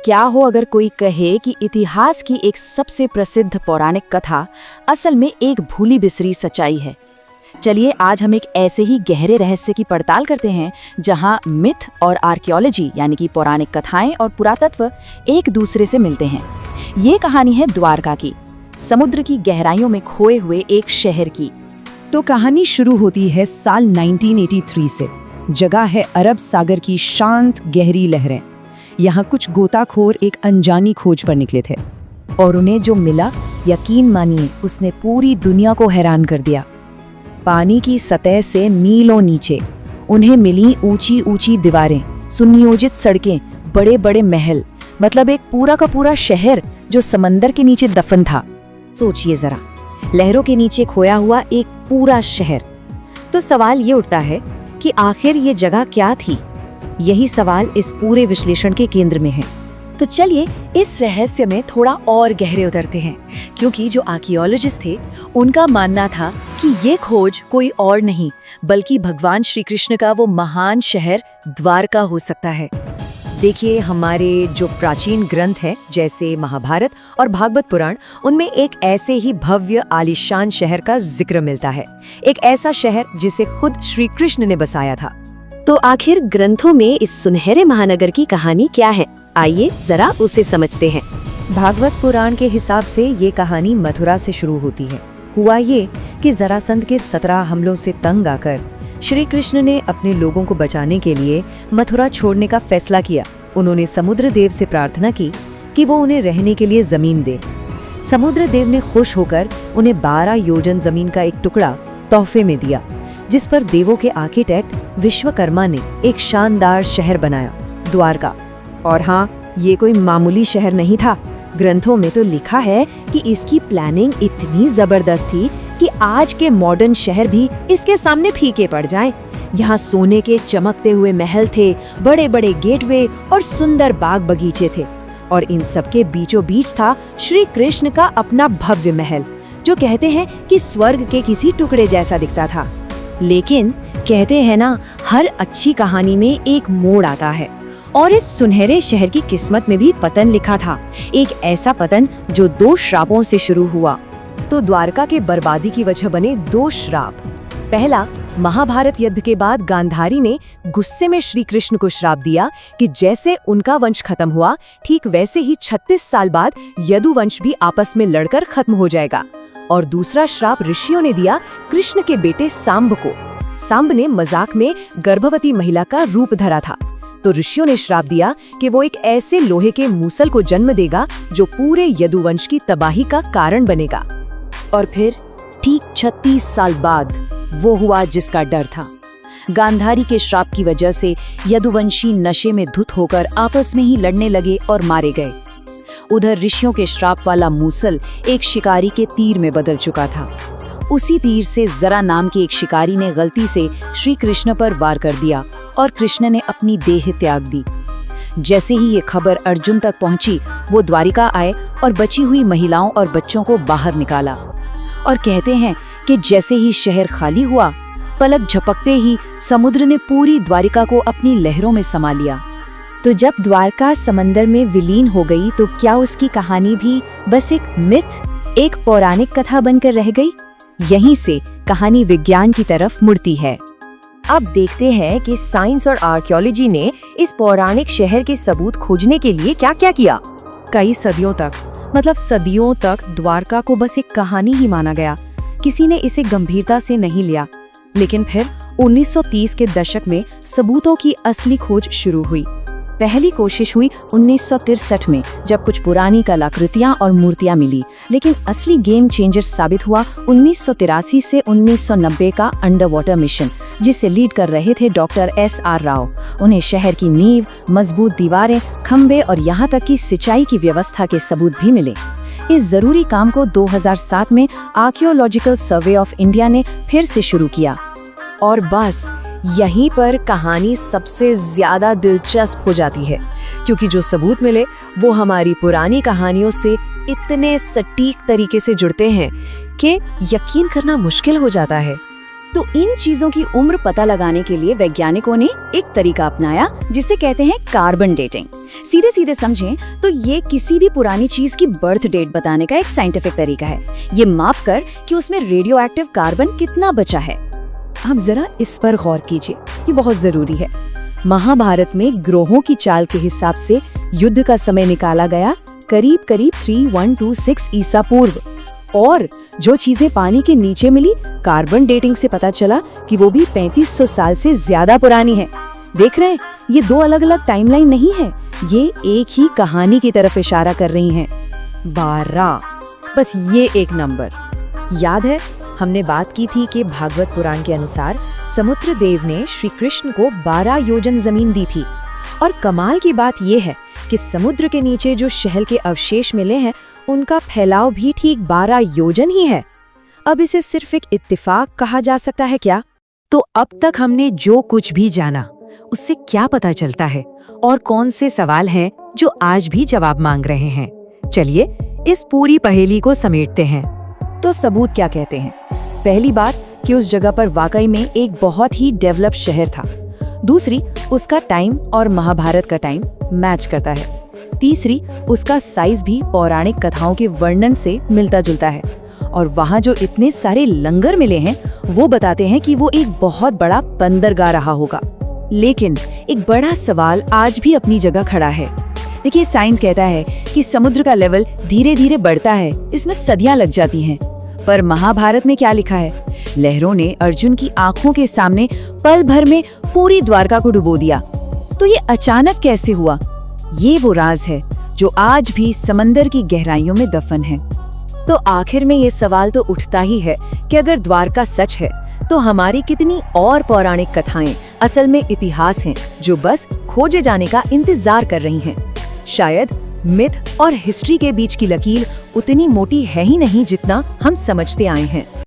क्या हो अगर कोई कहे कि इतिहास की एक सबसे प्रसिद्ध पौराणिक कथा असल में एक भूली बिसरी सच्चाई है। चलिए आज हम एक ऐसे ही गहरे रहस्य की पड़ताल करते हैं जहां मिथ और आर्कियोलॉजी यानी कि पौराणिक कथाएं और पुरातत्व एक दूसरे से मिलते हैं। ये कहानी है द्वारका की, समुद्र की गहराइयों में खोए हुए एक शहर की। तो कहानी शुरू होती है साल 1983 से। जगह है अरब सागर की शांत गहरी लहरें। यहाँ कुछ गोताखोर एक अनजानी खोज पर निकले थे और उन्हें जो मिला, यकीन मानिए, उसने पूरी दुनिया को हैरान कर दिया। पानी की सतह से मीलों नीचे उन्हें मिली ऊंची ऊंची दीवारें, सुनियोजित सड़कें, बड़े बड़े महल, मतलब एक पूरा का पूरा शहर जो समंदर के नीचे दफन था। सोचिए जरा, लहरों के नीचे खोया हुआ एक पूरा शहर। तो सवाल ये उठता है कि आखिर ये जगह क्या थी? यही सवाल इस पूरे विश्लेषण के केंद्र में है। तो चलिए इस रहस्य में थोड़ा और गहरे उतरते हैं, क्योंकि जो आर्कियोलॉजिस्ट थे उनका मानना था कि ये खोज कोई और नहीं बल्कि भगवान श्री कृष्ण का वो महान शहर द्वारका हो सकता है। देखिए, हमारे जो प्राचीन ग्रंथ हैं जैसे महाभारत और भागवत पुराण, उनमें एक ऐसे ही भव्य आलीशान शहर का जिक्र मिलता है। एक ऐसा शहर जिसे खुद श्री कृष्ण ने बसाया था। तो आखिर ग्रंथों में इस सुनहरे महानगर की कहानी क्या है? आइए जरा उसे समझते हैं। भागवत पुराण के हिसाब से ये कहानी मथुरा से शुरू होती है। हुआ ये कि जरासंध के 17 हमलों से तंग आकर श्री कृष्ण ने अपने लोगों को बचाने के लिए मथुरा छोड़ने का फैसला किया। उन्होंने समुद्र देव से प्रार्थना की कि वो उन्हें रहने के लिए जमीन दे। समुद्र देव ने खुश होकर उन्हें 12 योजन जमीन का एक टुकड़ा तोहफे में दिया, जिस पर देवों के आर्किटेक्ट विश्वकर्मा ने एक शानदार शहर बनाया, द्वारका। और हाँ, ये कोई मामूली शहर नहीं था। ग्रंथों में तो लिखा है कि इसकी प्लानिंग इतनी जबरदस्त थी कि आज के मॉडर्न शहर भी इसके सामने फीके पड़ जाएं। यहाँ सोने के चमकते हुए महल थे, बड़े बड़े गेटवे और सुंदर बाग बगीचे थे। और इन सब के बीचों बीच था श्री कृष्ण का अपना भव्य महल, जो कहते हैं कि स्वर्ग के किसी टुकड़े जैसा दिखता था। लेकिन कहते हैं ना, हर अच्छी कहानी में एक मोड़ आता है, और इस सुनहरे शहर की किस्मत में भी पतन लिखा था। एक ऐसा पतन जो 2 श्रापों से शुरू हुआ। तो द्वारका के बर्बादी की वजह बने 2 श्राप। पहला, महाभारत युद्ध के बाद गांधारी ने गुस्से में श्री कृष्ण को श्राप दिया कि जैसे उनका वंश खत्म हुआ, ठीक वैसे ही 36 साल बाद यदुवंश भी आपस में लड़कर खत्म हो जाएगा। और दूसरा श्राप ऋषियों ने दिया कृष्ण के बेटे सांब को। सांब ने मजाक में गर्भवती महिला का रूप धरा था, तो ऋषियों ने श्राप दिया कि वो एक ऐसे लोहे के मूसल को जन्म देगा जो पूरे यदुवंश की तबाही का कारण बनेगा। और फिर ठीक 36 साल बाद वो हुआ जिसका डर था। गांधारी के श्राप की वजह से यदुवंशी नशे में धुत होकर आपस में ही लड़ने लगे और मारे गए। उधर ऋषियों के श्राप वाला मूसल एक शिकारी के तीर में बदल चुका था। उसी तीर से जरा नाम के एक शिकारी ने गलती से श्री कृष्ण पर वार कर दिया और कृष्ण ने अपनी देह त्याग दी। जैसे ही ये खबर अर्जुन तक पहुंची, वो द्वारिका आए और बची हुई महिलाओं और बच्चों को बाहर निकाला। और कहते हैं कि जैसे ही शहर खाली हुआ, पलक झपकते ही समुद्र ने पूरी द्वारिका को अपनी लहरों में समा लिया। तो जब द्वारका समंदर में विलीन हो गई, तो क्या उसकी कहानी भी बस एक मिथ, एक पौराणिक कथा बनकर रह गई? यहीं से कहानी विज्ञान की तरफ मुड़ती है। अब देखते हैं कि साइंस और आर्कियोलॉजी ने इस पौराणिक शहर के सबूत खोजने के लिए क्या क्या किया। कई सदियों तक, मतलब सदियों तक द्वारका को बस एक कहानी ही माना गया। किसी ने इसे गंभीरता से नहीं लिया। लेकिन फिर 1930 के दशक में सबूतों की असली खोज शुरू हुई। पहली कोशिश हुई 1963 में, जब कुछ पुरानी कलाकृतियां और मूर्तियां मिली। लेकिन असली गेम चेंजर साबित हुआ 1983 से 1990 का अंडर वाटर मिशन, जिसे लीड कर रहे थे डॉक्टर SR राव। उन्हें शहर की नींव, मजबूत दीवारें, खंबे और यहाँ तक कि सिंचाई की व्यवस्था के सबूत भी मिले। इस जरूरी काम को 2007 में आर्कियोलॉजिकल सर्वे ऑफ इंडिया ने फिर से शुरू किया। और बस यहीं पर कहानी सबसे ज्यादा दिलचस्प हो जाती है, क्योंकि जो सबूत मिले वो हमारी पुरानी कहानियों से इतने सटीक तरीके से जुड़ते हैं कि यकीन करना मुश्किल हो जाता है। तो इन चीजों की उम्र पता लगाने के लिए वैज्ञानिकों ने एक तरीका अपनाया जिसे कहते हैं कार्बन डेटिंग। सीधे सीधे समझें तो ये किसी भी पुरानी चीज की बर्थ डेट बताने का एक साइंटिफिक तरीका है, ये माप कर कि उसमें रेडियो एक्टिव कार्बन कितना बचा है। आप जरा इस पर गौर कीजिए, ये बहुत जरूरी है। महाभारत में ग्रहों की चाल के हिसाब से युद्ध का समय निकाला गया करीब करीब 3126 ईसा पूर्व, और जो चीजें पानी के नीचे मिली, कार्बन डेटिंग से पता चला कि वो भी 3500 साल से ज्यादा पुरानी है। देख रहे हैं, ये दो अलग अलग टाइमलाइन नहीं है, ये एक ही कहानी की तरफ इशारा कर रही हैं। 12, बस ये एक नंबर। याद है हमने बात की थी कि भागवत पुराण के अनुसार समुद्र देव ने श्री कृष्ण को 12 योजन जमीन दी थी, और कमाल की बात ये है कि समुद्र के नीचे जो शहर के अवशेष मिले हैं उनका फैलाव भी ठीक 12 योजन ही है। अब इसे सिर्फ एक इत्तेफाक कहा जा सकता है क्या? तो अब तक हमने जो कुछ भी जाना उससे क्या पता चलता है, और कौन से सवाल हैं जो आज भी जवाब मांग रहे हैं? चलिए इस पूरी पहेली को समेटते हैं। तो सबूत क्या कहते हैं? पहली बात कि उस जगह पर वाकई में एक बहुत ही डेवलप शहर था। दूसरी, उसका टाइम और महाभारत का टाइम मैच करता है। तीसरी, उसका साइज भी पौराणिक कथाओं के वर्णन से मिलता जुलता है। और वहाँ जो इतने सारे लंगर मिले हैं वो बताते हैं कि वो एक बहुत बड़ा बंदरगाह रहा होगा। लेकिन एक बड़ा सवाल आज भी अपनी जगह खड़ा है। देखिए, साइंस कहता है कि समुद्र का लेवल धीरे धीरे बढ़ता है, इसमें सदियां लग जाती हैं। पर महाभारत में क्या लिखा है? लहरों ने अर्जुन की आंखों के सामने पल भर में पूरी द्वारका को डुबो दिया। तो ये अचानक कैसे हुआ? ये वो राज है जो आज भी समंदर की गहराइयों में दफन है। तो आखिर में ये सवाल तो उठता ही है कि अगर द्वारका सच है तो हमारी कितनी और पौराणिक कथाएं असल में इतिहास हैं जो बस खोजे जाने का इंतजार कर रही हैं। शायद मिथ और हिस्ट्री के बीच की लकीर उतनी मोटी है ही नहीं जितना हम समझते आए हैं।